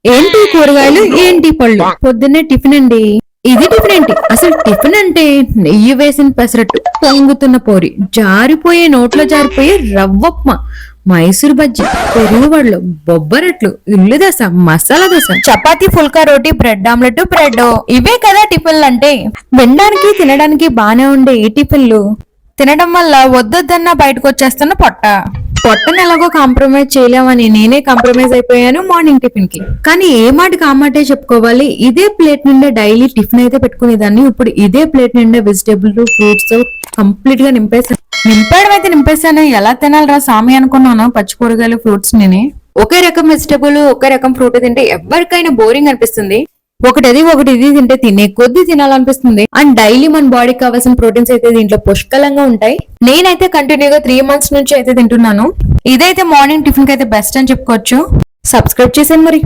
ఏంటి కూరగాయలు, ఏంటి పళ్ళు, పొద్దున్నే టిఫిన్ అండి. ఇది టిఫిన్ ఏంటి? అసలు టిఫిన్ అంటే నెయ్యి వేసిన పెసరట్టు, పొంగుతున్న పూరి, జారిపోయే నోట్లో జారిపోయే రవ్వప్మ, మైసూర్ బజ్జీ, పెరుగు వడలు, బొబ్బరట్లు, ఇల్లు దోశ, మసాలా దోశ, చపాతీ, ఫుల్కా రోటీ, బ్రెడ్ ఆమ్లెట్, బ్రెడ్. ఇవే కదా టిఫిన్లు అంటే. వినడానికి తినడానికి బానే ఉండే ఈ టిఫిన్లు తినడం వల్ల వద్దొద్దన్నా బయటకు వచ్చేస్తున్న పొట్టను ఎలాగో కాంప్రమైజ్ చేయలేమని నేనే కాంప్రమైజ్ అయిపోయాను మార్నింగ్ టిఫిన్ కి. కానీ ఏ మాటకి ఆ మాటే చెప్పుకోవాలి. ఇదే ప్లేట్ నిండా డైలీ టిఫిన్ అయితే పెట్టుకునేదాన్ని. ఇప్పుడు ఇదే ప్లేట్ నిండా వెజిటేబుల్, ఫ్రూట్స్ కంప్లీట్ గా నింపేసాను. నింపేయడం అయితే నింపేసాను. ఎలా తినాలరా సామి అనుకున్నాను పచ్చి కూరగాయలు, ఫ్రూట్స్ నేనే. ఒకే రకం వెజిటేబుల్, ఒకే రకం ఫ్రూట్ తింటే ఎవరికైనా బోరింగ్ అనిపిస్తుంది. ఒకటి ఇది తింటే తినే కొద్ది తినాలనిపిస్తుంది. అండ్ డైలీ మన బాడీకి కావాల్సిన ప్రోటీన్స్ అయితే దీంట్లో పుష్కలంగా ఉంటాయి. నేనైతే కంటిన్యూగా 3 months నుంచి అయితే తింటున్నాను. ఇదైతే మార్నింగ్ టిఫిన్ కి అయితే బెస్ట్ అని చెప్పుకోవచ్చు. సబ్స్క్రైబ్ చేసాను మరి.